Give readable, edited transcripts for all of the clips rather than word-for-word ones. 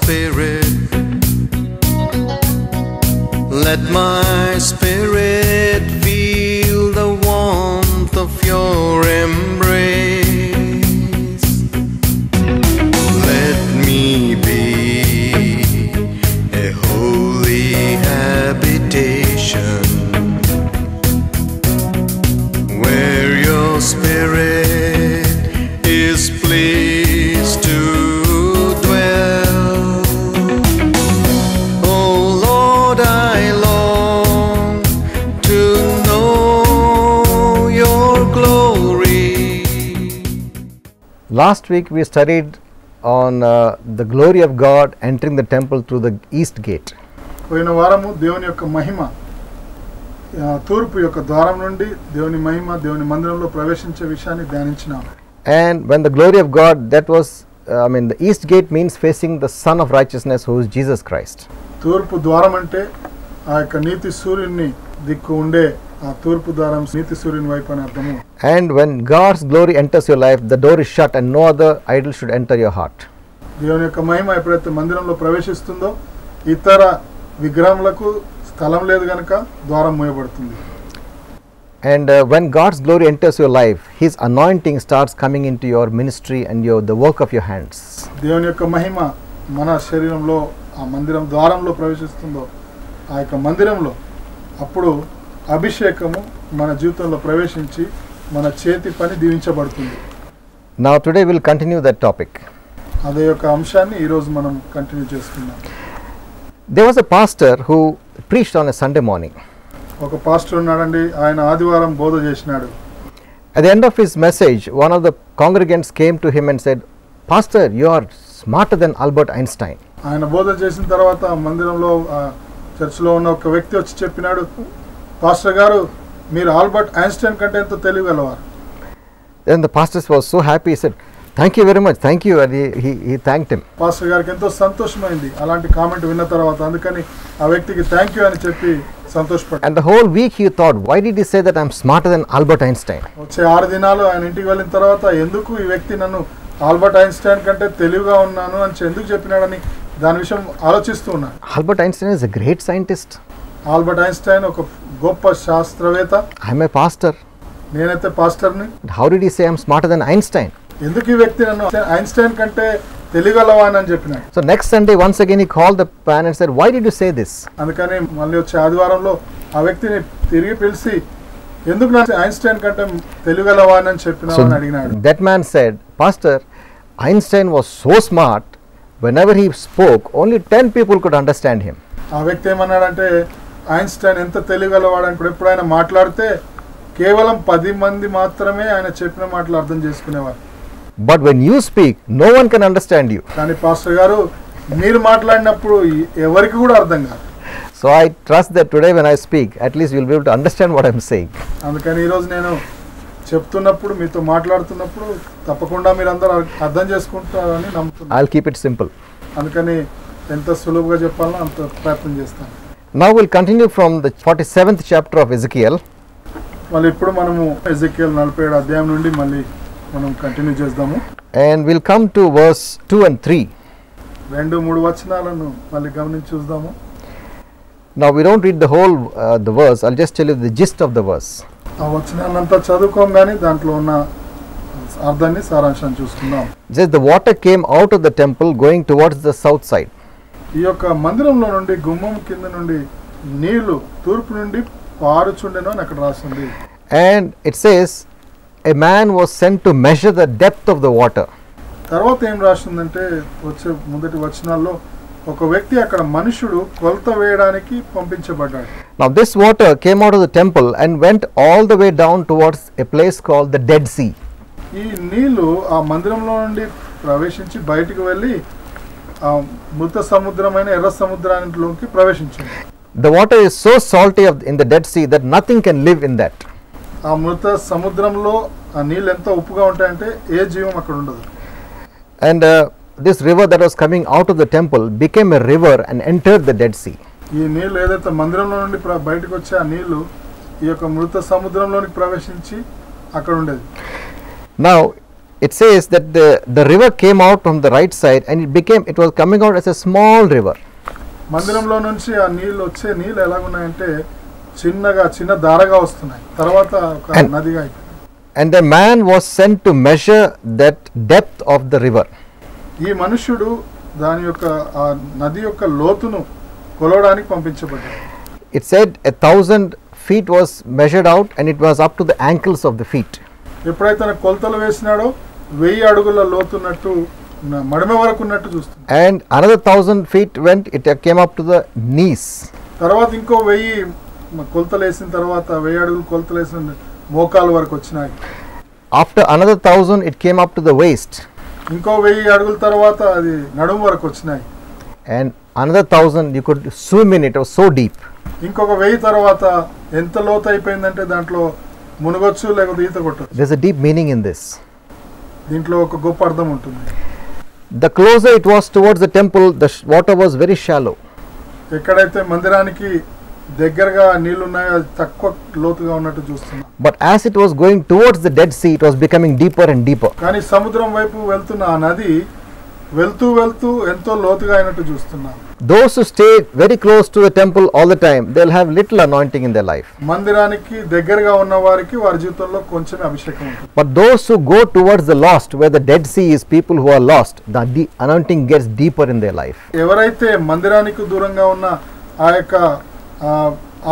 spirit. Let my spirit feel the warmth of your embrace. Let me be a holy habitation where your spirit is pleased to dwell. Oh Lord, I long to know your glory. Last week we studied on the glory of God entering the temple through the east gate. పోయిన వారము దేవుని యొక్క మహిమ తూర్పు యొక్క ద్వారం నుండి దేవుని మహిమ దేవుని మందిరంలో ప్రవేశించే విషయాన్ని ధ్యానించినాం. And when the glory of God, that was the east gate means facing the Son of Righteousness, who is Jesus Christ. తూర్పు ద్వారం అంటే ఆ యొక్క నీతి సూర్యుని దిక్కు ఉండే ఆ తూర్పు ద్వారం నీతి సూర్యుని వైపు అని అర్థము. And when God's glory enters your life, the door is shut and no other idol should enter your heart. దేవుని యొక్క మహిమ ఎప్పుడైతే మందిరంలో ప్రవేశిస్తుందో ఇతర విగ్రహములకు స్థలం లేదు గనుక ద్వారం మూయబడుతుంది. And when God's glory enters your life, His anointing starts coming into your ministry and the work of your hands. దేవుని యొక్క మహిమ మన శరీరంలో ఆ మందిరం ద్వారంలో ప్రవేశిస్తుందో ఆ యొక్క మందిరంలో అప్పుడు అభిషేకము మన జీవితంలో ప్రవేశించి మన చేతి పని దీవించబడుతుంది. Now today we'll continue that topic. అదే యొక్క అంశాన్ని ఈరోజు మనం కంటిన్యూ చేసుకుందాం. There was a pastor who preached on a Sunday morning. ఒక పాస్టర్ ఉన్నాడండి, ఆయన ఆదివారం బోధ చేసినాడు. At the end of his message, one of the congregants came to him and said, "Pastor, you are smarter than Albert Einstein." ఆయన బోధ చేసిన తర్వాత మందిరంలో చర్చిలో ఉన్న ఒక వ్యక్తి వచ్చి చెప్పినాడు, పాస్టర్ గారు మీరు ఆల్బర్ట్ ఐన్స్టైన్ కంటే ఎంతో తెలియగలవారు. Then the pastor was so happy, he said, "Thank you very much, thank you," and he thanked him. Pastor గారికి ఎంతో సంతోషమైంది అలాంటి కామెంట్ విన్న తర్వాత, అందుకని ఆ వ్యక్తికి థ్యాంక్ యూ అని చెప్పి సంతోషపడ్డాడు. And the whole week he thought, why did he say that I'm smarter than Albert Einstein? వచ్చే 6 దినాలు ఆయన ఇంటికి వెళ్ళిన తర్వాత ఎందుకు ఈ వ్యక్తి నన్ను ఆల్బర్ట్ ఐన్స్టైన్ కంటే తెలివిగా ఉన్నాను అని ఎందుకు చెప్పినాడని దాని విషయం ఆలోచిస్తూ ఉన్నాడు. Albert Einstein is a great scientist. Albert Einstein ఒక గొప్ప శాస్త్రవేత్త. I'm a pastor. నేనైతే పాస్టర్ని. How did he say I'm smarter than Einstein? ఎందుకు ఈ వ్యక్తి నన్ను ఐన్స్టైన్ కంటే తెలియగలవాని అని చెప్పినాడు. So next Sunday once again he called the man and said, "Why did you say this?" అందుకని మళ్ళీ వచ్చే ఆదివారంలో ఆ వ్యక్తిని తిరిగి పిలిచి ఎందుకు నాకు ఐన్స్టైన్ కంటే తెలియగలవాని అని చెప్పినావు అని అడిగినాడు. That man said, "Pastor, Einstein was so smart, whenever he spoke only 10 people could understand him." ఆ వ్యక్తి ఏమన్నాడంటే ఐన్స్టైన్ ఎంత తెలియగలవాడు అని ఎప్పుడు ఆయన మాట్లాడితే కేవలం 10 మంది మాత్రమే ఆయన చెప్పిన మాటలు అర్థం చేసుకునేవారు. But when you speak, no one can understand you. కానీ పాస్టర్ గారు మీరు మాట్లాడినప్పుడు ఎవరికి కూడా అర్థం కాదు. So I trust that today when I speak, at least you'll be able to understand what I'm saying. అందుకని ఈరోజు నేను చెప్తున్నప్పుడు మీతో మాట్లాడుతున్నప్పుడు తప్పకుండా మీరు అందరూ అర్థం చేసుకుంటారని నమ్ముతున్నాను. I'll keep it simple. అందుకని ఎంత సులువుగా చెప్పాలో అంత ప్రయత్నం చేస్తాను. Now we'll continue from the 47th chapter of Ezekiel. మళ్ళీ ఇప్పుడు మనము ఎజెకియల్ 47వ అధ్యాయం నుండి మళ్ళీ మనం కంటిన్యూ చేద్దాము. And we'll come to verse 2 and 3. 2-3 వచనాలను మళ్ళీ గమనించి చూద్దాము. Now we don't read the whole the verse. I'll just tell you the gist of the verse. ఆ వచనాలంతా చదువుకోం కానీ దాంట్లో ఉన్న అర్థాన్ని సారాంశాన్ని చూసుకుందాం. It says the water came out of the temple going towards the south side. ఈ యొక్క మందిరంలో నుండి గుమ్మం కింద నుండి నీళ్లు తూర్పు నుండి పారుచుండెను అని అక్కడ రాస్తుంది. And it says a man was sent to measure the depth of the water. తర్వాత ఏం రాస్తుందంటే వచ్చే మొదటి వచనాల్లో ఒక వ్యక్తి అక్కడ మనుషుడు కొలత వేయడానికి పంపించబడ్డాడు. Now this water came out of the temple and went all the way down towards a place called the Dead Sea. ఈ నీళ్లు ఆ మందిరంలో నుండి ప్రవేశించి బయటికి వెళ్ళి ఆ మృత సముద్రమైన ఎర్ర సముద్రానికి ప్రవేశించింది. The water is so salty in the Dead Sea that nothing can live in that. ఆ మృత సముద్రంలో ఆ నీళ్ళు ఎంత ఉప్పుగా ఉంటాయంటే ఏ జీవం అక్కడ ఉండదు. And this river that was coming out of the temple became a river and entered the Dead Sea. ఈ నీళ్ళు ఏదైతే మందిరంలో నుండి బయటకు వచ్చే ఆ నీళ్లు ఈ యొక్క మృత సముద్రంలోనికి ప్రవేశించి అక్కడ ఉండేది. Now it says that the river came out from the right side and it was coming out as a small river. మందిరంలో నుంచి ఆ నీళ్ళు ఎలాగున్నాయంటే చిన్న దారగా వస్తున్నాయి, తర్వాత ఒక నదిగా అయిపోయింది. And the man was sent to measure that depth of the river. ఈ మనుష్యుడు దాని యొక్క ఆ నది యొక్క లోతును కొలవడానికి పంపించబడ్డాడు. It said 1,000 feet was measured out and it was up to the ankles of the feet. ఎప్పుడైతే తన కొలతలు వేసినాడో 1000 అడుగుల లోతున్నట్టు మడమ వరకు ఉన్నట్టు చూస్తుంది. And another 1,000 feet went, it came up to the knees. తర్వాత ఇంకో 1000 కొలతలు వేసిన తర్వాత 1000 అడుగులు కొలతలు వేసిన మోకాలు వరకు వచ్చినాయి. After another 1,000 it came up to the waist. ఇంకో 1000 అడుగుల తర్వాత అది నడుము వరకు వచ్చినాయి. And another 1,000 you could swim in it was so deep. ఇంకొక 1000 తర్వాత ఎంత లోతు అయిపోయిందంటే దాంట్లో మునగొచ్చు లేకపోతే ఈత కొట్టొచ్చు. There's a deep meaning in this. దీంట్లో ఒక గొప్ప అర్థం ఉంటుంది. The closer it was towards the temple, the water was very shallow. ఎక్కడైతే మందిరానికి దగ్గరగా నీళ్లు ఉన్నాయో అది తక్కువ లోతుగా ఉన్నట్టు చూస్తున్నాం. But as it was going towards the Dead Sea, it was becoming deeper and deeper. కానీ సముద్రం వైపు వెళ్తున్న ఆ నది వెళ్తూ ఎంతో లోతుగా అయినట్టు చూస్తున్నాం. Those who stay very close to the temple all the time, they'll have little anointing in their life. మందిరానికి దగ్గరగా ఉన్న వారికి వారి జీవితంలో కొంచెం అభిషేకం ఉంటుంది. But those who go towards the lost, where the Dead Sea is people who are lost, the anointing gets deeper in their life. ఎవరైతే మందిరానికి దూరంగా ఉన్న ఆ యొక్క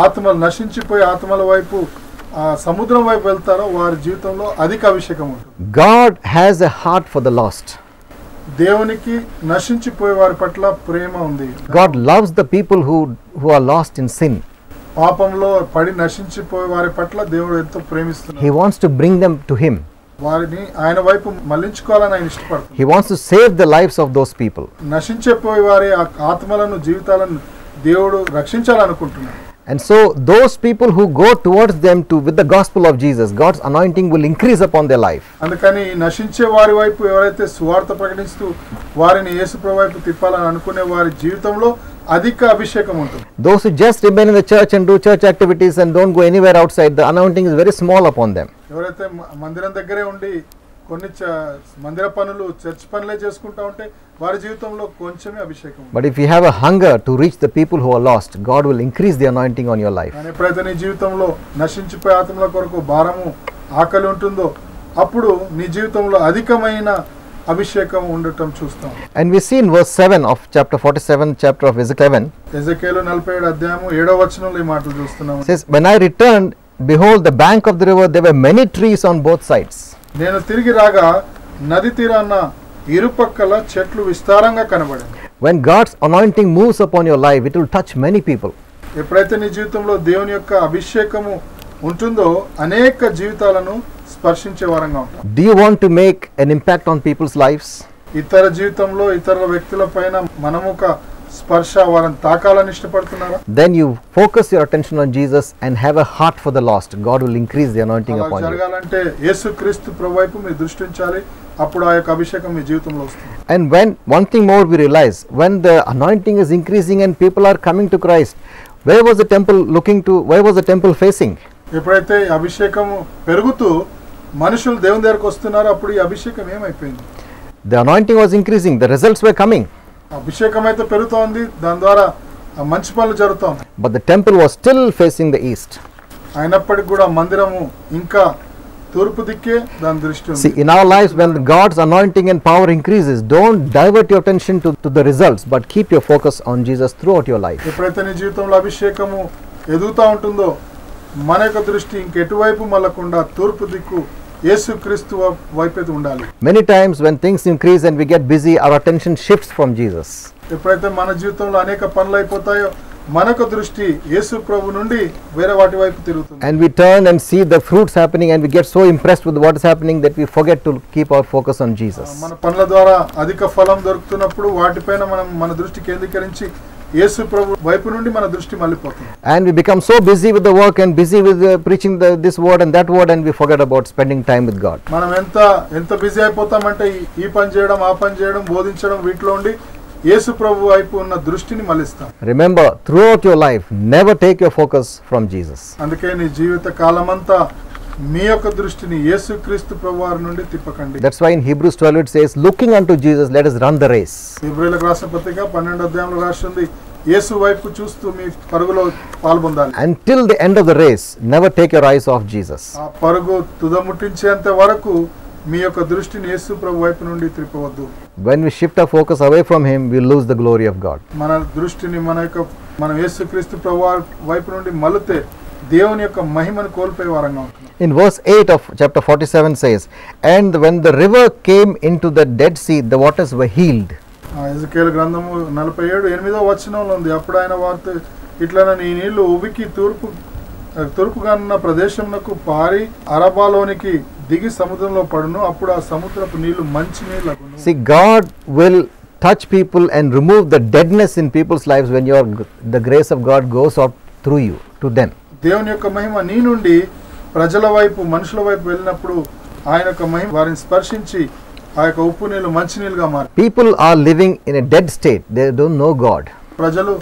ఆత్మలు నశించిపోయే ఆత్మల వైపు సముద్రం వైపు వెళ్తారో వారి జీవితంలో అధిక అభిషేకం ఉంటుంది. God has a heart for the lost. దేవునికి నశించిపోయే వారి పట్ల ప్రేమ ఉంది. God loves the people who are lost in sin. పాపంలో పడి నశించిపోయే వారి పట్ల దేవుడు ఎంతో ప్రేమిస్తున్నాడు. He wants to bring them to him. వారిని ఆయన వైపు మళ్లించుకోవాలని ఆయన ఇష్టపడుతున్నాడు. He wants to save the lives of those people. నశించిపోయే వారి ఆత్మలను జీవితాలను దేవుడు రక్షించాలనుకుంటున్నాడు. And so those people who go towards them with the gospel of Jesus, God's anointing will increase upon their life. అందుకని నశించే వారి వైపు ఎవరైతే సువార్త ప్రకటిస్తూ వారిని యేసుప్రభు వైపు తిప్పాలని అనుకునే వారి జీవితంలో అధిక అభిషేకం ఉంటుంది. Those who just remain in the church and do church activities and don't go anywhere outside, the anointing is very small upon them. ఎవరైతే మందిరం దగ్గరే ఉండి కొన్ని మందిర పనులు చర్చ్ పనులే చేసుకుంటా ఉంటే వారి జీవితంలో కొంచెమే అభిషేకం. But if you have a hunger to reach the people who are lost, God will increase the anointing on your life. కానీ ఎప్పుడైతే నీ జీవితంలో నశించిపోయే ఆత్మల కొరకు భారము ఆకలి ఉంటుందో అప్పుడు నీ జీవితంలో అధికమైన అభిషేకం ఉండటం చూస్తాం. And we see in verse 7 of chapter 47 chapter of Ezekiel, ఎజెకీయలు 47 అధ్యాయము 7వ వచనంలో ఈ మాటలు చూస్తున్నాం. It says, when I returned, behold, the bank of the river, there were many trees on both sides. నేను తిరిగి రాగా నది తీరాన ఇరుపక్కల చెట్లు విస్తారంగా కనబడింది. When God's anointing moves upon your life, it will touch many people. ఎప్పుడైతే నీ జీవితంలో దేవుని యొక్క అభిషేకము ఉంటుందో అనేక జీవితాలను స్పర్శించే వారంగా ఉంటాం. Do you want to make an impact on people's lives? ఇతర జీవితంలో ఇతర వ్యక్తుల పైన మనము ఒక స్పర్శ వారిని తాకాలని ఇష్టపడుతున్నారా? Then you focus your attention on Jesus and have a heart for the lost. God will increase the anointing upon you. జరగాలంటే యేసుక్రీస్తు ప్రభు వైపు మీరు దృష్టి ఉంచాలి. అప్పుడు ఆ యొక్క అభిషేకం మీ జీవితంలో వస్తుంది. And when one thing more we realize, when the anointing is increasing and people are coming to Christ, where was the temple facing? ఎప్పుడైతే అభిషేకం పెరుగుతూ మనుషులు దేవుని దగ్గరకు వస్తున్నారో అప్పుడు ఈ అభిషేకం ఏమైపోయింది? The anointing was increasing, the results were coming. అభిషేకం అయితే పెరుగుతోంది, దాని ద్వారా మంచి పనులు జరుగుతోంది. But the temple was still facing the east. అయినప్పటికీ కూడా మందిరము ఇంకా తూర్పు దిక్కే దాని దృష్టి ఉంది. See, in our lives, when God's anointing and power increases, don't divert your attention to the results, but keep your focus on Jesus throughout your life. ఎప్పుడైతే నీ జీవితంలో అభిషేకము ఎదుగుతూ ఉంటుందో మన యొక్క దృష్టి ఇంకెటువైపు మళ్ళకుండా తూర్పు దిక్కు యేసుక్రీస్తు వైపు ఉండాలి. Many times when things increase and we get busy, our attention shifts from Jesus. ఎప్పుడైతే మన జీవితంలో అనేక పనులు అయిపోతాయో మనకు దృష్టి యేసు ప్రభు నుండి వేరే వాటి వైపు తిరుగుతుంది. And we turn and see the fruits happening and we get so impressed with what is happening that we forget to keep our focus on Jesus. మన పనుల ద్వారా అధిక ఫలం దొరుకుతున్నప్పుడు వాటిపైన మనం మన దృష్టి కేంద్రీకరించి యేసు ప్రభు వైపు నుండి మన దృష్టి మళ్ళీపోతుంది. And we become so busy with the work and busy with preaching this word and that word, and we forget about spending time with God. మనం ఎంత బిజీ అయిపోతామంటే ఈ పని చేయడం ఆ పని చేయడం బోధించడం వీటిలో ఉండి యేసు ప్రభు వైపు ఉన్న దృష్టిని మళ్ళిస్తాం. Remember, throughout your life, never take your focus from Jesus. అందుకే నీ జీవిత కాలమంతా మీ యొక్క దృష్టిని యేసుక్రీస్తు ప్రభువారి నుండి తిప్పకండి. That's why in Hebrews 12 it says, looking unto Jesus, let us run the race. హెబ్రీయులకు రాసిన పత్రిక 12వ అధ్యాయంలో రాసింది, యేసు వైపు చూస్తూ మీ పరుగులో పాల్గొనాలి. Until the end of the race, never take your eyes off Jesus. ఆ పరుగు తుదముట్టించేంత వరకు మీ యొక్క దృష్టిని యేసు ప్రభు వైపు నుండి త్రిప్పవద్దు. When we shift our focus away from him, we lose the glory of God. మన దృష్టిని మనం యేసుక్రీస్తు ప్రభు వైపు నుండి మళ్ళితే దేవుని యొక్క మహిమను కోల్పోయే వారంగా ఉంటున్నాం. In verse 8 of chapter 47 says, and when the river came into the Dead Sea, the waters were healed. ఎజెకియేలు గ్రంథము 47:8వ వచనంలో ఉంది, అప్పుడు ఆయన వారితో ఇట్లనని ఈ నీళ్లు ఉబికి తూర్పుగానున్న ప్రదేశమునకు పారి అరబాలోనికి దిగి సముద్రంలో పడును, అప్పుడు ఆ సముద్రపు నీళ్లు మంచి నీళ్లగును. See, God will touch people and remove the deadness in people's lives when the grace of God goes out through you to them. దేవుని యొక్క మహిమ నీ నుండి ప్రజల వైపు మనుషుల వైపు వెళ్ళినప్పుడు ఆయన యొక్క మహిమ వారిని స్పర్శించి ఆ యొక్క ఉప్పు నీళ్లు మంచి నీళ్ళుగా మారి. People are living in a dead state. They don't know God. ప్రజలు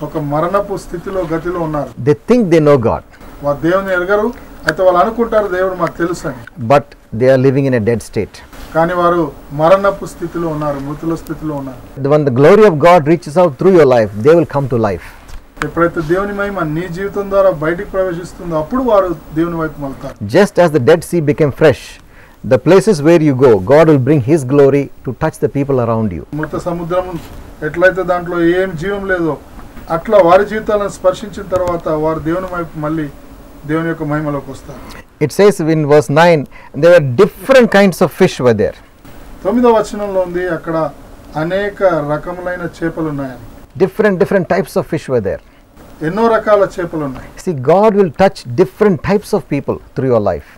ఒక మరణపు స్థితిలో గతిలో ఉన్నారు. They think they know God. వారు దేవుని ఎరగరు, అయితే వాళ్ళు అనుకుంటారు దేవుడు మాకు తెలుసు అని. But they are living in a dead state. కానీ వారు మరణపు స్థితిలో ఉన్నారు, మృతుల స్థితిలో ఉన్నారు. When the glory of God reaches out through your life, they will come to life. ఎప్పుడైతే దేవుని మహిమ నీ జీవితం ద్వారా బయటికి ప్రవేశిస్తుందో అప్పుడు వారు దేవుని వైపు మళ్ళుతారు. Just as the Dead Sea became fresh, the places where you go, God will bring his glory to touch the people around you. మృత సముద్రం ఎట్లయితే దాంట్లో ఏం జీవం లేదో అట్లా వారి జీవితాలను స్పర్శించిన తర్వాత వారు దేవుని వైపు మళ్ళీ దేవుని యొక్క మహిమలోకి వస్తారు. It says in verse 9, there were different kinds of fish were there. 9వ వచనంలో ఉంది, అక్కడ అనేక రకములైన చేపలు ఉన్నాయని. Different types of fish were there. ఎన్నో రకాల చేపలు ఉన్నాయి. See, God will touch different types of people through your life.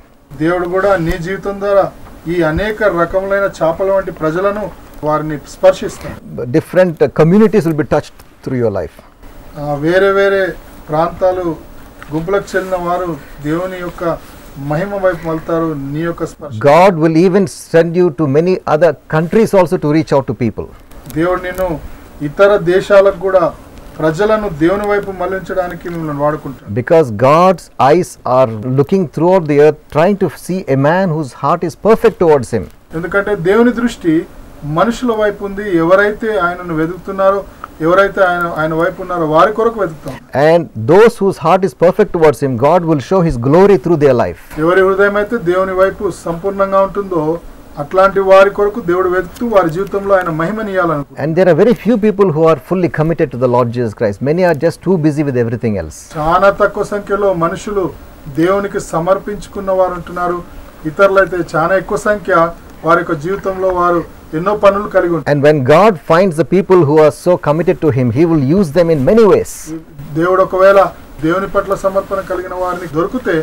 దేవుడు కూడా నీ జీవితం ద్వారా ఈ అనేక రకములైన చేపల వంటి ప్రజలను వారిని స్పర్శిస్తాడు. Different communities will be touched through your life. వేరే వేరే ప్రాంతాలు గుంపులకు చెందిన వారు దేవుని యొక్క మహిమ వైపు వెళ్తారు. నీ యొక్క స్పర్శ. God will even send you to many other countries also to reach out to people. దేవుడు నిన్ను ఇతర దేశాలకు కూడా ప్రజలను దేవుని వైపు మళ్లించడానికి మిమ్మల్ని వాడుకుంటాడు. Because God's eyes are looking throughout the earth trying to see a man whose heart is perfect towards him. ఎందుకంటే దేవుని దృష్టి మనుషుల వైపు ఉంది. ఎవరైతే ఆయనను వెతుకుతున్నారో, ఎవరైతే ఆయన వైపు ఉన్నారో వారి కొరకు వెతుకుతాం. And those whose heart is perfect towards him, God will show his glory through their life. ఎవరి హృదయం అయితే దేవుని వైపు సంపూర్ణంగా ఉంటుందో అట్లాంటి వారి కొరకు దేవుడు వెతుకుతూ వారి జీవితంలో ఆయన మహిమనియాలనుకుంటాడు. And there are very few people who are fully committed to the Lord Jesus Christ. Many are just too busy with everything else. చాలా తక్కువ సంఖ్యలో మనుషులు దేవునికి సమర్పించుకున్న వారు ఉంటున్నారు. ఇతరులైతే చాలా ఎక్కువ సంఖ్య వారి యొక్క జీవితంలో వారు ఎన్నో పనులు కలిగి ఉంటారు. And when God finds the people who are so committed to him, he will use them in many ways. దేవుడు ఒకవేళ దేవుని పట్ల సమర్పణ కలిగిన వారిని దొరికితే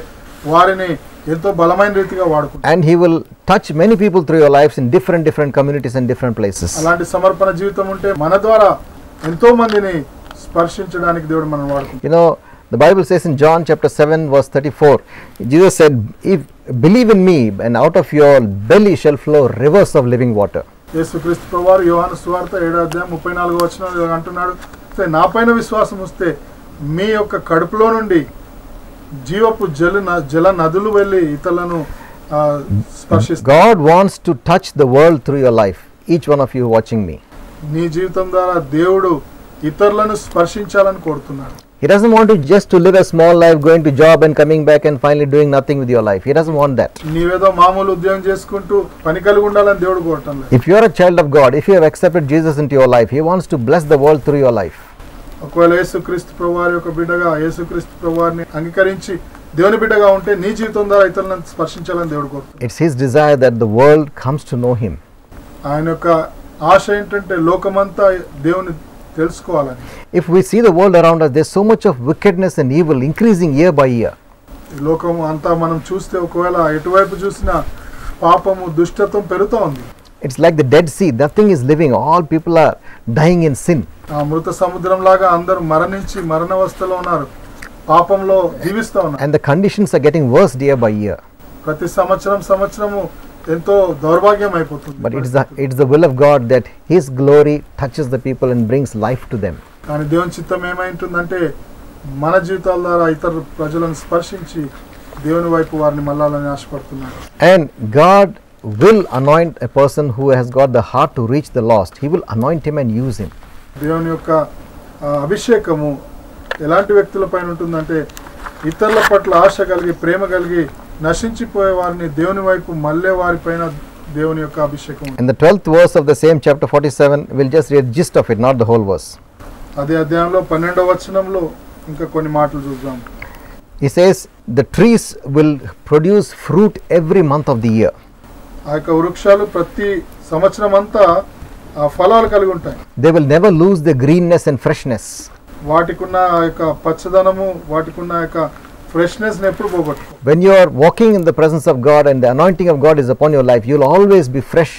వారిని ఎంతో బలమైన రీతిగా వాడుకుంటాడు. And he will touch many people through your lives in different communities and different places. అలాంటి సమర్పణ జీవితం ఉంటే మన ద్వారా ఎంతో మందిని స్పర్శించడానికి దేవుడు మనల్ని వాడుకుంటాడు. You know, the Bible says in John chapter 7 verse 34, Jesus said, if believe in me and out of your belly shall flow rivers of living water. యేసుక్రీస్తు ప్రభువారు యోహాను సువార్త 7వ అధ్యాయం 34వ వచనంలో అంటున్నాడు, నా పైన విశ్వాసం వస్తే మీ యొక్క కడుపులో నుండి జీవపు జల నదులు వెళ్ళి ఇతరులను స్పర్శిస్తాయి. God wants to touch the world through your life. Each one of you watching me. నీ జీవితం ద్వారా దేవుడు ఇతరులను స్పర్శించాలని కోరుతున్నాడు. He doesn't want you just to live a small life, going to job and coming back and finally doing nothing with your life. He doesn't want that. నీవేదో మామూలు ఉద్యోగం చేసుకుంటూ పని కలిగి ఉండాలని దేవుడు కోరటం లేదు. If you are a child of God, if you have accepted Jesus into your life, he wants to bless the world through your life. ఒకవేళ యేసుక్రీస్తు ప్రభువారి యొక్క బిడ్డగా యేసుక్రీస్తు ప్రభువారిని అంగీకరించి దేవుని బిడ్డగా ఉంటే నీ జీవితం ద్వారా ఇతరులను స్పర్శించాలని దేవుడు కోరుతున్నాడు. It's his desire that the world comes to know him. ఆయన యొక్క ఆశ ఏంటంటే లోకమంతా దేవుని తెలుసుకోవాలని. If we see the world around us, there's so much of wickedness and evil increasing year by year. ఈ లోకం అంతా మనం చూస్తే ఒకవేళ ఎటువైపు చూసినా పాపము దుష్టత్వం పెరుగుతూ ఉంది. It's like the Dead Sea. Nothing is living. All people are dying in sin. ఆ మృత సముద్రం లాగా అందరూ మరణించి మరణావస్థలో ఉన్నారు, పాపంలో జీవిస్తూ ఉన్నారు. And the conditions are getting worse year by year. ప్రతి సంవత్సరము ఎంతో దౌర్భాగ్యం అయిపోతుంది. But it's the will of God that his glory touches the people and brings life to them. కానీ దేవుని చిత్తం ఏమైంటుందంటే మన జీవితాల ద్వారా ఇతర ప్రజలను స్పర్శించి దేవుని వైపు వారిని మళ్ళాలని ఆశపడుతున్నారు. And God will anoint a person who has got the heart to reach the lost. He will anoint him and use him. దేవుని యొక్క అభిషేకము ఎలాంటి వ్యక్తుల పైన ఉంటుందంటే ఇతరుల పట్ల ఆశ కలిగి ప్రేమ కలిగి నశించిపోయే వారిని దేవుని వైపు మళ్ళే వారి పైన దేవుని యొక్క అభిషేకం. In the 12th verse of the same chapter 47, we'll just read gist of it, not the whole verse. అదే అధ్యాయంలో 12వ వచనంలో ఇంకా కొన్ని మాటలు చూద్దాం. He says the trees will produce fruit every month of the year. ఆ యొక్క వృక్షాలు ప్రతి సంవత్సరం అంతా ఫలాలు కలిగి ఉంటాయి. They will never lose their greenness and freshness. వాటికున్న ఆ యొక్క పచ్చదనము వాటికున్న ఆ యొక్క ఫ్రెష్నెస్ ని ఎప్పుడు పోగొట్టుకో. When you are walking in the presence of God and the anointing of God is upon your life, you will always be fresh.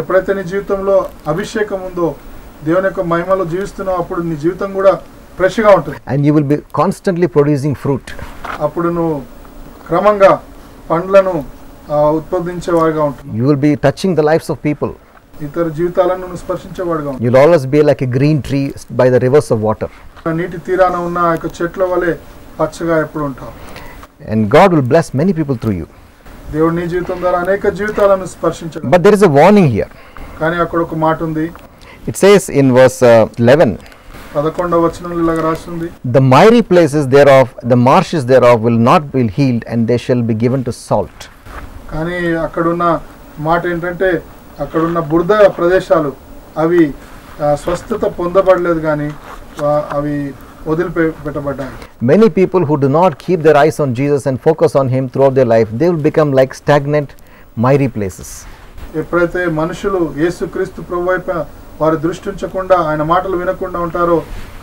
ఎప్పుడైతే నీ జీవితంలో అభిషేకం ఉందో దేవుని యొక్క మహిమలో జీవిస్తున్నావు అప్పుడు నీ జీవితం కూడా ఫ్రెష్ గా ఉంటుంది. And you will be constantly producing fruit. అప్పుడు నువ్వు క్రమంగా పండ్లను ఉత్పదించేవాడిగా ఉంటుంది. You will be touching the lives of people. ఇతర జీవితాలను నువ్వు స్పర్శించేవాడిగా ఉంటుంది. You will always be like a green tree by the rivers of water. నీటి తీరాన ఉన్న ఆ యొక్క చెట్ల వలె పచ్చగా ఎప్పుడు ఉంటావు. And God will bless many people through you. దేవుడు నీ జీవితం ద్వారా అనేక జీవితాలను స్పర్శించగలడు. But there is a warning here. కానీ అక్కడ ఒక మాట ఉంది. It says in verse 11, 11వ వచనంలో ఇలాగ రాసి ఉంది. the miry places thereof, the marshes thereof will not be healed, and they shall be given to salt. కానీ అక్కడున్న మాట ఏంటంటే అక్కడున్న బురద ప్రదేశాలు అవి స్వస్థత పొందబడలేదు కానీ అవి వదిలిపెట్టబడ్డాయి. Many people who do not keep their eyes on Jesus and focus on him throughout their life, they will become like stagnant, miry places. ఎప్పుడైతే మనుషులు యేసుక్రీస్తు ప్రభువు వైపు వారి దృష్టి ఉంచకుండా ఆయన మాటలు వినకుండా ఉంటారో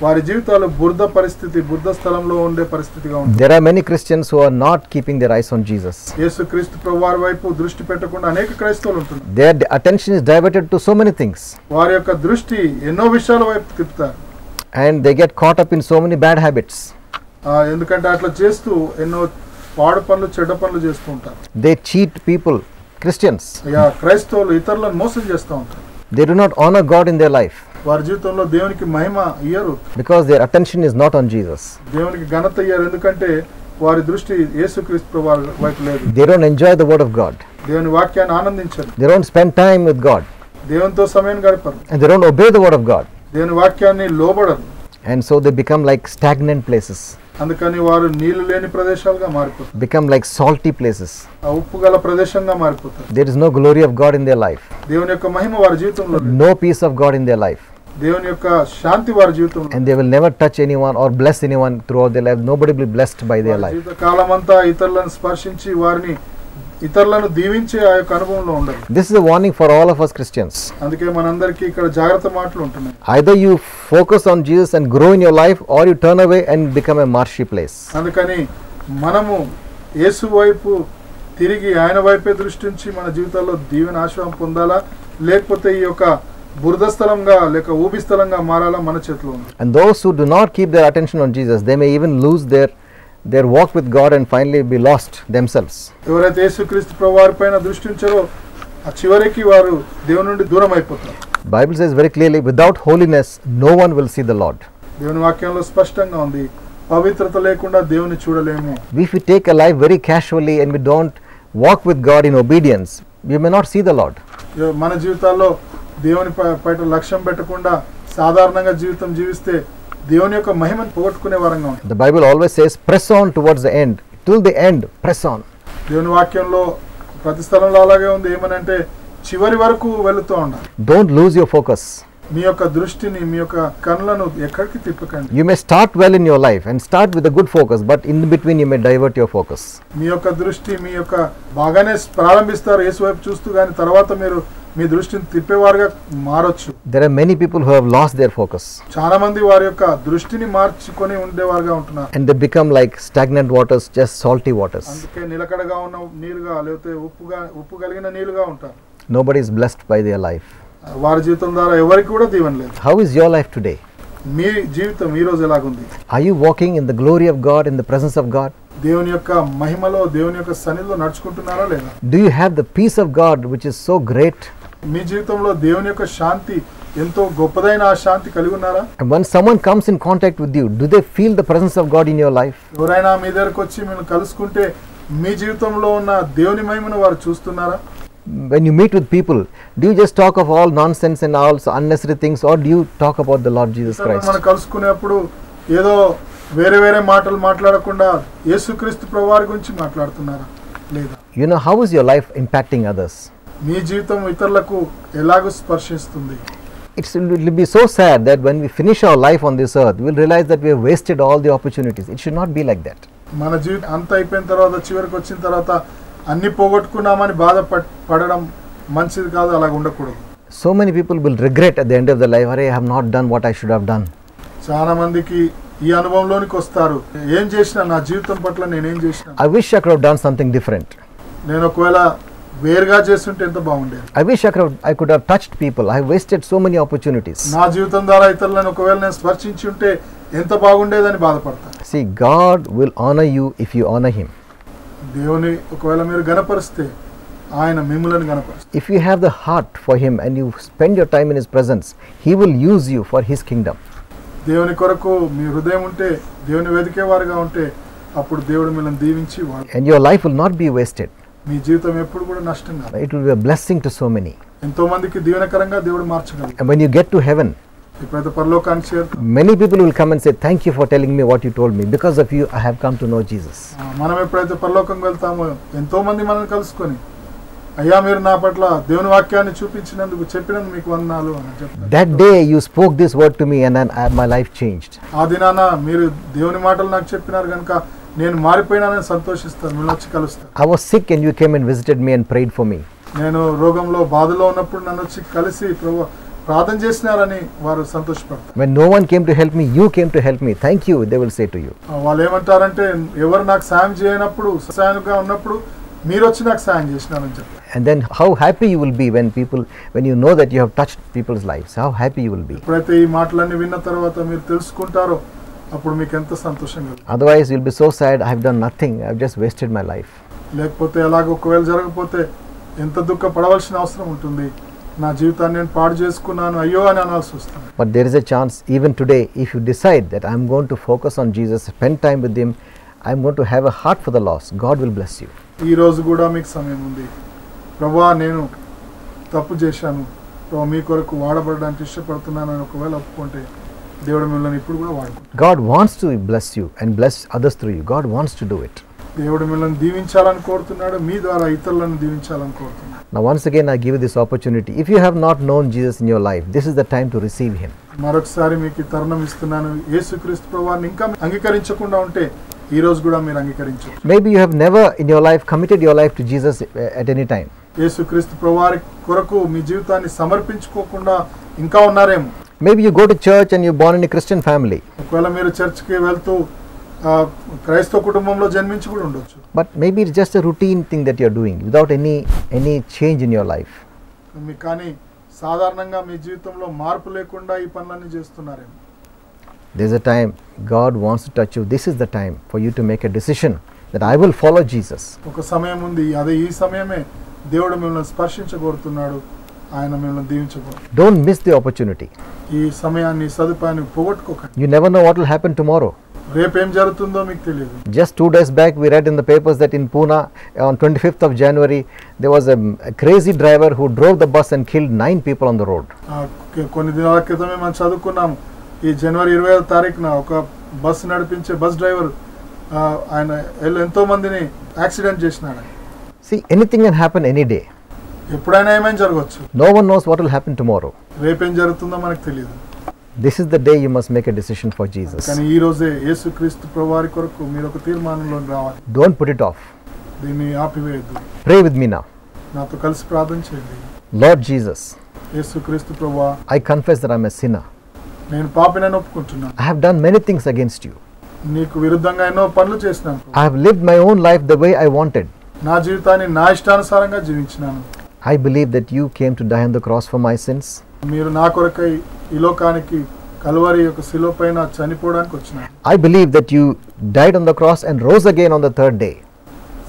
వారి జీవితాలు బురద స్థలంలో ఉండే పరిస్థితిగా ఉంటుంది. There are many Christians who are not keeping their eyes on Jesus. యేసుక్రీస్తు ప్రభువు వారి వైపు దృష్టి పెట్టకుండా అనేక క్రైస్తవులు ఉంటున్నారు. Their attention is diverted to so many things. వారి యొక్క దృష్టి ఎన్నో విషయాల వైపు తిప్పుతారు. And they get caught up in so many bad habits. ఎందుకంటే అట్లా చేస్తూ ఎన్నో పాడు పనులు చెడ్డ పనులు చేస్తూ ఉంటారు. They cheat people, Christians. క్రైస్తవులు ఇతరులను మోసం చేస్తూ ఉంటారు. They do not honor God in their life. వారి జీవితంలో దేవునికి మహిమ ఇయ్యరు. Because their attention is not on Jesus. దేవునికి ఘనత ఇయ్యరు ఎందుకంటే వారి దృష్టి యేసుక్రీస్తు ప్రభువు వైపు లేదు. They don't enjoy the word of God. దేవుని వాక్యాన్ని ఆనందించరు. They don't spend time with God. దేవునితో సమయం గడపరు. And they don't obey the word of God. దేవుని వాక్యాన్ని లోబడరు. And so they become like stagnant places. అందుకని వారు నీళ్లు లేని ప్రదేశాలుగా మారిపోతారు. Become like salty places. ఆ ఉప్పు గల ప్రదేశంగా మారిపోతారు. There is no glory of God in their life. దేవుని యొక్క మహిమ వారి జీవితంలో లేదు. No peace of God in their life. దేవుని యొక్క శాంతి వారి జీవితంలో. And they will never touch anyone or bless anyone throughout their life. Nobody will be blessed by their life. జీవిత కాలమంతా ఇతరులను స్పర్శించి వారిని ఇతరులను దీవించే ఆ యొక్క అనుభవంలో ఉండాలి. This is a warning for all of us Christians. అందుకే మనందరికీ ఇక్కడ జాగ్రత్త మాటలు ఉంటున్నాయి. Either you focus on Jesus and grow in your life, or you turn away and become a marshy place. అందుకని మనము యేసు వైపు తిరిగి ఆయన వైపే దృష్టి ఉంచి మన జీవితాల్లో దీవెన ఆశీర్వాదం పొందాలా లేకపోతే ఈ యొక్క బురద స్థలంగా లేక ఊబి స్థలంగా మారాలా మన చేతిలో ఉంది. And those who do not keep their attention on Jesus, they may even lose their walk with God and finally be lost themselves. ఎవరైతే యేసుక్రీస్తు ప్రభువారి పైన దృష్టి ఉంచారో ఆ చివరికి వారు దేవుని నుండి దూరం అయిపోతారు. Bible says very clearly, without holiness no one will see the Lord. దేవుని వాక్యంలో స్పష్టంగా ఉంది పవిత్రత లేకుండా దేవుని చూడలేము. If we take a life very casually and we don't walk with God in obedience, we may not see the Lord. మన జీవితాల్లో దేవుని పైన లక్ష్యం పెట్టకుండా సాధారణంగా జీవితం జీవిస్తే దేవుని యొక్క మహిమను పోగొట్టుకునే వారంగా ఉంటుంది. The Bible always says press on towards the end. Till the end, press on. దేవుని వాక్యంలో ప్రతి స్థలంలో అలాగే ఉంది. ఏమనంటే చివరి వరకు వెళుతూ ఉండాలి. Don't lose your focus. మీ యొక్క దృష్టిని మీ యొక్క కన్నులను ఎక్కడికి తిప్పకండి. You may start well in your life and start with a good focus, but in between you may divert your focus. మీ యొక్క దృష్టి మీ యొక్క బాగానే ప్రారంభిస్తారు యేసు వైపు చూస్తూ కానీ తర్వాత మీరు మీ దృష్టిని తిప్పేవారుగా మారొచ్చు. There are many people who have lost their focus. చాలా మంది వారి యొక్క దృష్టిని మార్చుకొని ఉండేవారుగా ఉంటున్నారు. And they become like stagnant waters, just salty waters. అందుకే నిలకడగా ఉన్న నీరుగా లేకపోతే ఉప్పు కలిగిన నీరుగా ఉంటారు. Nobody is blessed by their life. వారి జీవితం ద్వారా ఎవరికి కూడా దీవెన లేదు. How is your life today? మీ జీవితం ఈ రోజు ఎలాగుంది? Are you walking in the glory of God, in the presence of God? దేవుని యొక్క మహిమలో దేవుని యొక్క సన్నిధిలో నడుచుకుంటున్నారా లేదా? Do you have the peace of God which is so great? మీ జీవితంలో దేవుని యొక్క శాంతి ఎంతో గొప్పదైన ఆ శాంతి కలిగి ఉన్నారా? And when someone comes in contact with you, do they feel the presence of God in your life? ఎవరైనా మీ దగ్గరకు వచ్చి మిమ్మల్ని కలుసుకుంటే మీ జీవితంలో ఉన్న దేవుని మహిమను వారు చూస్తున్నారా? When you meet with people, do you just talk of all nonsense and all unnecessary things, or do you talk about the Lord Jesus Christ? మనం కలుసుకునేప్పుడు ఏదో వేరే వేరే మాటలు మాట్లాడకుండా యేసుక్రీస్తు ప్రభువారి గురించి మాట్లాడుతున్నారా లేదా? You know, how is your life impacting others? మీ జీవితం ఇతరులకు ఎలాగో స్పర్శిస్తుంది? It will be so sad that when we finish our life on this earth, we will realize that we have wasted all the opportunities. It should not be like that. మన జీవితం అంత అయిపోయిన తర్వాత చివరికి వచ్చిన తర్వాత అన్ని పోగొట్టుకున్నామని పడడం మంచిది కాదు, అలాగ ఉండకూడదు. So many people will regret at the end of their life, I have not done what I should have done. చాలా మందికి ఈ అనుభవంలోనికి వస్తారు, ఏం చేసినా నా జీవితం పట్ల నేనేం చేసినా, I wish I could have done something different. నేను ఒకవేళ వేరుగా చేస్తుంటే ఎంత బాగుండేది. I wish I could have touched people. I have wasted so many opportunities. నా జీవితం ద్వారా ఇతరులను ఒకవేళ నేను స్పర్శించి ఉంటే ఎంత బాగుండేదని బాధపడతాను. See, God will honor you if you honor Him. దేవుని ఒకవేళ మీరు గణపరిస్తే ఆయన మిమ్ములను గణపరుస్తాడు. If you have the heart for Him and you spend your time in His presence, He will use you for His kingdom. దేవుని కొరకు మీ హృదయం ఉంటే, దేవుని వెదికేవారుగా ఉంటే, అప్పుడు దేవుడు మిమ్మల్ని దీవించి And your life will not be wasted. మీ జీవితం ఎప్పుడు కూడా నష్టం కాదు. It will be a blessing to so many. ఎంతో మందికి దీవెనకరంగా దేవుడు మార్చగలడు. And when you get to heaven, ఎప్పుడైతే పరలోకానికి చేరుతాం, many people will come and say, thank you for telling me what you told me. Because of you, I have come to know Jesus. మనం ఎప్పుడైతే పరలోకం వెళ్తామో ఎంతో మంది మనల్ని కలుసుకొని, అయ్యా మీరు నా పట్ల దేవుని వాక్యాన్ని చూపించినందుకు చెప్పినందుకు మీకు వందనాలు అని చెప్తారు. That day you spoke this word to me and then my life changed. ఆ దినాన మీరు దేవుని మాటలు నాకు చెప్పినారు కనుక నేను మారిపోయినానని సంతోషిస్తాను, మిమ్మల్ని వచ్చి కలుస్తాను. I was sick and you came and visited me and prayed for me. నేను రోగంలో బాధలో ఉన్నప్పుడు నన్ను వచ్చి కలిసి ప్రార్థన చేసినారని వారు సంతోషపడతారు. When no one came to help me, you came to help me. Thank you, they will say to you. వాళ్ళు ఏమంటారంటే, ఎవరు నాకు సాయం చేయనప్పుడు, సాయంగా ఉన్నప్పుడు మీరు వచ్చి నాకు సాయం చేసినారని చెప్తారు. And then how happy you will be when you know that you have touched people's lives. How happy you will be. ఎప్పుడైతే ఈ మాటలన్నీ విన్న తర్వాత మీరు తెలుసుకుంటారో అప్పుడు మీకు ఎంత సంతోషంగా. Otherwise you'll be so sad, I have done nothing, I have just wasted my life. లేకపోతే అలాగ ఒకవేళ జరగకపోతే ఎంత దుఃఖపడవలసిన అవసరం ఉంటుంది, నా జీవితాన్ని నేను పాడు చేసుకున్నాను అయ్యో అని అనాల్సి వస్తుంది. But there is a chance even today, if you decide that I am going to focus on Jesus, spend time with Him, I am going to have a heart for the lost, God will bless you. ఈ రోజు కూడా మీకు సమయం ఉంది. ప్రభువా నేను తప్పు చేశాను, ప్రభు మీ కొరకు వాడబడడానికి ఇష్టపడుతున్నాను అని ఒకవేళ ఒప్పుకుంటే దేవుడు మిమ్మల్ని ఇప్పుడు కూడా వాడుకుంటాడు. God wants to bless you and bless others through you. God wants to do it. దేవుడు మిమ్మల్ని దీవించాలని కోరుతున్నాడు, మీ ద్వారా ఇతరులను దీవించాలని కోరుతున్నాడు. Now once again I give you this opportunity. If you have not known Jesus in your life, this is the time to receive Him. మరొకసారి మీకు ఈ తరుణం ఇస్తున్నాను. యేసుక్రీస్తు ప్రభువాన్ని ఇంకా అంగీకరించకుండా ఉంటే ఈ రోజు కూడా మీరు అంగీకరించవచ్చు. Maybe you have never in your life committed your life to Jesus at any time. యేసుక్రీస్తు ప్రభువారి కొరకు మీ జీవితాన్ని సమర్పించుకోకుండా ఇంకా ఉన్నారేమో. Maybe you go to church and you're born in a Christian family. ఒకవేళ మీరు చర్చ్కి వెళ్తూ క్రైస్తవ కుటుంబంలో జన్మించి కూడా ఉండొచ్చు. But maybe it's just a routine thing that you're doing without any change in your life. కానీ సాధారణంగా మీ జీవితంలో మార్పు లేకుండా ఈ పనులన్నీ చేస్తున్నారేమో. There's a time God wants to touch you. This is the time for you to make a decision that I will follow Jesus. ఒక సమయం ఉంది, అదే ఈ సమయమే దేవుడు మిమ్మల్ని స్పర్శించగోరుతున్నాడు, ఆయన మిమ్మల్ని దీవించగోరు. Don't miss the opportunity. ఈ సమయాన్ని సదుపాయాన్ని పోగొట్టుకోకండి. You never know what will happen tomorrow. రేపేం జరుగుతుందో మీకు తెలియదు. Just 2 days back we read in the papers that in Pune on 25th of January there was a crazy driver who drove the bus and killed 9 people on the road. కొన్ని దినాల క్రితమే మనం చదువుకున్నాము, ఈ జనవరి 25వ తారీఖున ఒక బస్ నడిపించే bus driver ఆయన ఎంతో మందిని యాక్సిడెంట్ చేసినాడు. See, anything can happen any day. ఎప్పుడైనా ఏమైనా జరగవచ్చు. No one knows what will happen tomorrow. రేపేం జరుగుతుందో మనకు తెలియదు. This is the day you must make a decision for Jesus. కానీ ఈ రోజే యేసుక్రీస్తు ప్రభువారి కొరకు మీరు ఒక తీర్మానంలో రావాలి. Don't put it off. దీన్ని ఆపివేయద్దు. Pray with me now. నాతో కలిసి ప్రార్థన చేయండి. Lord Jesus, యేసుక్రీస్తు ప్రభువా, I confess that I am a sinner. నేను పాపినని ఒప్పుకుంటున్నాను. I have done many things against you. నీకు విరుద్ధంగా ఎన్నో పనులు చేసినాను. I have lived my own life the way I wanted. నా జీవితాన్ని నా ఇష్టానుసారంగా జీవించినాను. I believe that you came to die on the cross for my sins. మీరు నా కొరకై ఈ లోకానికి కల్వరి యొక్క శిలువ పైన చనిపోవడానికి వచ్చినారు. I believe that you died on the cross and rose again on the 3rd day.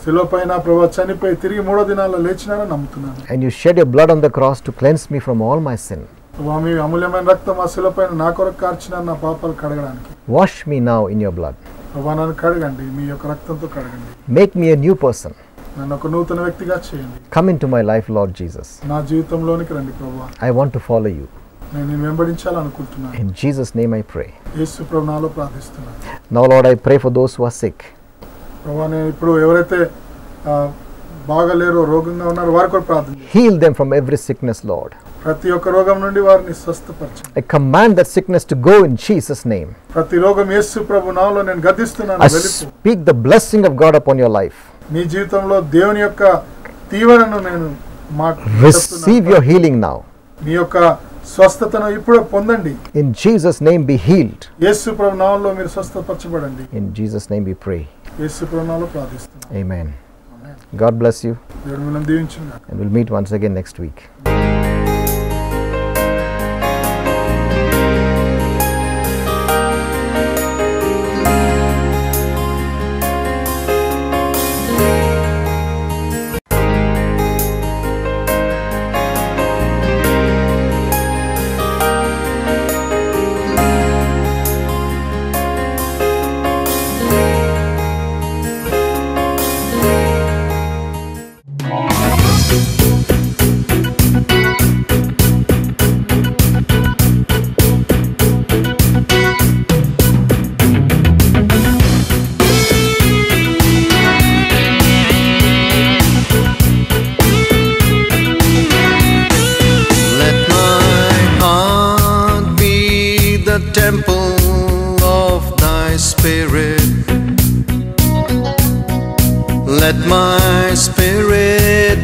శిలువ పైన ప్రభు చనిపోయి తిరిగి 3వ దినాల్లో లేచినారని నమ్ముతున్నాను. And you shed your blood on the cross to cleanse me from all my sin. ప్రభు మీ అమూల్యమైన రక్తం ఆ శిలువ పైన నా కొరకు కార్చినారు నా పాపాలు కడగడానికి. Wash me now in your blood. ప్రభు నన్ను కడగండి, మీ యొక్క రక్తంతో కడగండి. Make me a new person. నన్ను ఒక నూతన వ్యక్తిగా చేయండి. Come into my life, Lord Jesus. నా జీవితంలోనికి రండి ప్రభు. I want to follow you. నేను నిన్ను వెంబడించాలనుకుంటున్నాను. In Jesus' name I pray. యేసు ప్రభు నామములో ప్రార్థిస్తున్నాను. Now, Lord, I pray for those who are sick. ప్రభు నేను ఇప్పుడు ఎవరైతే బాగలేరో రోగంగా ఉన్నారో వారి కొరకు ప్రార్థన. Heal them from every sickness, Lord. ప్రతి ఒక్క రోగం నుండి వారిని స్వస్థపరచండి. I command that sickness to go in Jesus' name. ప్రతి రోగం యేసు ప్రభు నామములో నేను గద్దిస్తున్నాను. I speak the blessing of God upon your life. మీ జీవితంలో దేవుని యొక్క దీవెనను నేను Receive your healing now. మీ యొక్క స్వస్థతను ఇప్పుడు పొందండి. In Jesus' name be healed. యేసు ప్రభు నామములో మీరు స్వస్థపరచబడండి. In Jesus' name we pray. యేసు ప్రభు నామములో ప్రార్థిస్తున్నాను. Amen. God bless you. దేవుడు మిమ్మల్ని దీవించును గాక. And we'll meet once again next week. Temple of thy spirit, let my spirit